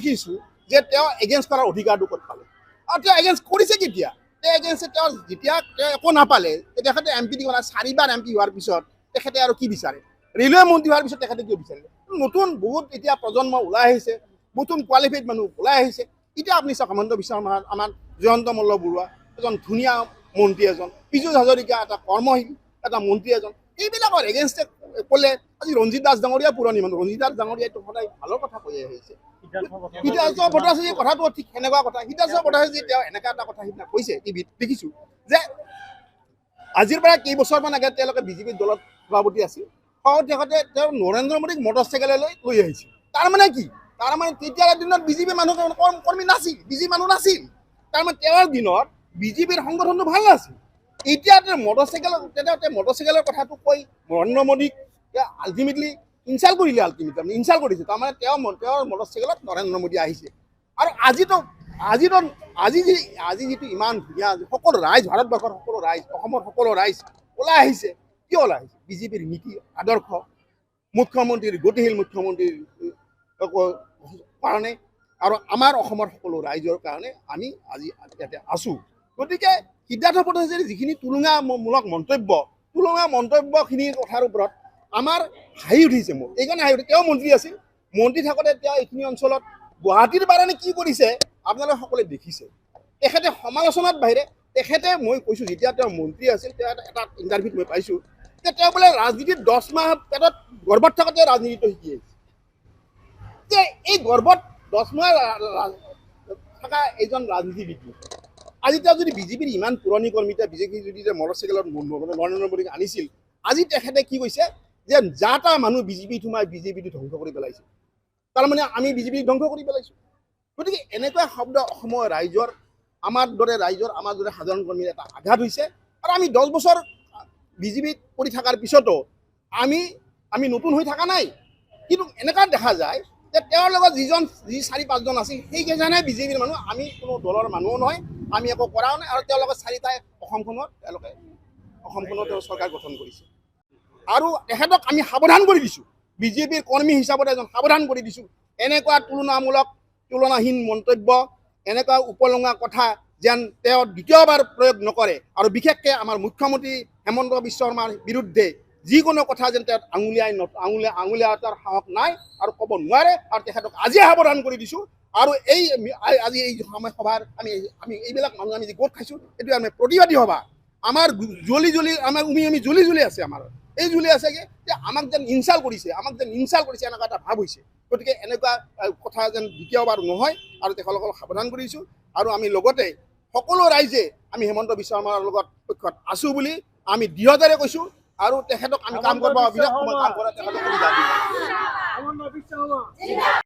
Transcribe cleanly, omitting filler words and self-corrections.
দেখিছো যে তেওঁ এগেইনষ্ট কৰাৰ অধিকাৰটো ক'ত পালে আৰু তেওঁ এগেইনষ্ট কৰিছে কেতিয়া তেওঁ এগেইনষ্ট তেওঁ যেতিয়া তেওঁ একো নাপালে তেখেতে এমপি দিব না 4বাৰ এমপি হোৱাৰ পিছত তেখেতে আৰু কি বিচাৰে ৰেলৱে মন্ত্ৰী হোৱাৰ পিছত তেখেতে কি বিচাৰিলে নতুন বহুত এতিয়া প্ৰজন্ম ওলাই আহিছে নতুন কোৱালিফাইড মানুহ ওলাই আহিছে এতিয়া আপুনি চাওক হিমন্ত বিশ্ব শৰ্মা আমাৰ জয়ন্ত মল্ল বৰুৱা এজন ধুনীয়া মন্ত্ৰী এজন পীযুষ হাজৰিকা এটা কৰ্মশীল এটা মন্ত্ৰী এজন এইবিলাকৰ এগেইনষ্টে ক'লে আজি ৰঞ্জিত দাস ডাঙৰীয়া পুৰণি মানুহ ৰঞ্জিত দাস ডাঙৰীয়াটো সদায় ভালৰ কথা কৈ আহিছে হিতাংশু ভট্টাচাৰ্যৰ কথাটো ঠিক সেনেকুৱা কথা হিতাংশু ভট্টাচাৰ্যই তেওঁ এনেকুৱা এটা কথা সিদিনা কৈছে টিভিত দেখিছোঁ যে আজিৰ পৰা কেইবছৰমান আগতে তেওঁলোকে বিজেপিৰ দলত সভাপতি আছিল তেখেতে তেওঁ নৰেন্দ্ৰ মোদীক মটৰচাইকেললৈ লৈ আহিছিল তাৰমানে কি তাৰমানে তেতিয়াৰ দিনত বিজেপি মানুহ কৰ্মী নাছিল বিজেপি মানুহ নাছিল তাৰমানে তেওঁৰ দিনত বিজেপিৰ সংগঠনটো ভাল নাছিল এতিয়া মটৰচাইকেলৰ কথাটো কৈ নৰেন্দ্ৰ মোদীক আল্টিমেটলি ইনচাল্ট কৰিলে ইনচাল্ট কৰিছে তাৰমানে তেওঁৰ মটৰচাইকেলত নৰেন্দ্ৰ মোদী আহিছে আৰু আজি যিটো ইমান ধুনীয়া সকলো ৰাইজ ভাৰতবৰ্ষৰ সকলো ৰাইজ অসমৰ সকলো ৰাইজ ওলাই আহিছে কিয় ওলাই আহিছে বিজেপিৰ নীতি আদৰ্শ মুখ্যমন্ত্ৰীৰ গতিশীল মুখ্যমন্ত্ৰীৰ কাৰণে আৰু আমাৰ অসমৰ সকলো ৰাইজৰ কাৰণে আমি আজি ইয়াতে আছোঁ গতিকে সিদ্ধাৰ্থ ভট্টাচাৰ্যৰ যিখিনি তুলনামূলক মন্তব্যখিনিৰ কথাৰ ওপৰত আমাৰ হাঁহি উঠিছে মোৰ এইকাৰণে হাঁহি উঠিছে তেওঁ মন্ত্ৰী আছিল মন্ত্ৰী থাকোঁতে তেওঁ এইখিনি অঞ্চলত গুৱাহাটীৰ বাৰণে কি কৰিছে আপোনালোকে সকলোৱে দেখিছে তেখেতে সমালোচনাত বাহিৰে তেখেতে মই কৈছোঁ যেতিয়া তেওঁ মন্ত্ৰী আছিল তেওঁ এটা ইণ্টাৰভিউত মই পাইছোঁ যে তেওঁ বোলে ৰাজনীতিত 10 মাহ পেটত গৰ্ভত থাকোঁতে ৰাজনীতিটো শিকি আহিছে যে এই গৰ্ভত 10 মাহ থকা এজন ৰাজনীতিবিদ আজি তেওঁ যদি বিজেপিৰ ইমান পুৰণি কৰ্মী বিজেপি যদি যে মটৰচাইকেলত নৰেন্দ্ৰ মোদীক আনিছিল আজি তেখেতে কি কৈছে যে যাটা মানুহ বিজেপিত সোমাই বিজেপিটো ধ্বংস কৰি পেলাইছে তাৰমানে আমি বিজেপিক ধ্বংস কৰি পেলাইছোঁ গতিকে এনেকুৱা শব্দ অসমৰ ৰাইজৰ আমাৰ দৰে সাধাৰণ কৰ্মীৰ এটা আঘাত হৈছে আৰু আমি 10 বছৰ বিজেপিত কৰি থকাৰ পিছতো আমি নতুন হৈ থকা নাই কিন্তু এনেকুৱা দেখা যায় যে তেওঁৰ লগত যি 4-5জন আছিল সেইকেইজনে বিজেপিৰ মানুহ আমি কোনো দলৰ মানুহো নহয় আমি একো কৰাও নাই আৰু তেওঁলোকে 4টাই অসমখনত তেওঁ চৰকাৰ গঠন কৰিছে আৰু তেখেতক আমি সাৱধান কৰি দিছোঁ বিজেপিৰ কৰ্মী হিচাপত এজন সাৱধান কৰি দিছোঁ এনেকুৱা তুলনাহীন মন্তব্য এনেকুৱা উপলঙা কথা যেন তেওঁ দ্বিতীয়বাৰ প্ৰয়োগ নকৰে আৰু বিশেষকৈ আমাৰ মুখ্যমন্ত্ৰী হিমন্ত বিশ্ব শৰ্মাৰ বিৰুদ্ধে যিকোনো কথা যেন তেওঁ আঙুলিয়াই তাৰ সাহস নাই আৰু ক'ব নোৱাৰে আৰু তেখেতক আজিয়ে সাৱধান কৰি দিছোঁ আৰু আজি এই সভাৰ আমি এইবিলাক মানুহ আমি যে গোট খাইছোঁ এইটো আমি প্ৰতিবাদী সভা আমাৰ জ্বলি আছে আমাৰ এই জ্বলি আছেগৈ যে আমাক যেন ইনচাল্ট কৰিছে এনেকুৱা এটা ভাৱ হৈছে গতিকে এনেকুৱা কথা যেন দ্বিতীয়বাৰ নহয় আৰু তেখেতসকলক সাৱধান কৰিছোঁ আৰু আমি লগতে সকলো ৰাইজে আমি হিমন্ত বিশ্ব শৰ্মাৰ লগত পক্ষত আছোঁ বুলি আমি দৃঢ়তাৰে কৈছোঁ আৰু তেখেতক আমি কাম কৰিব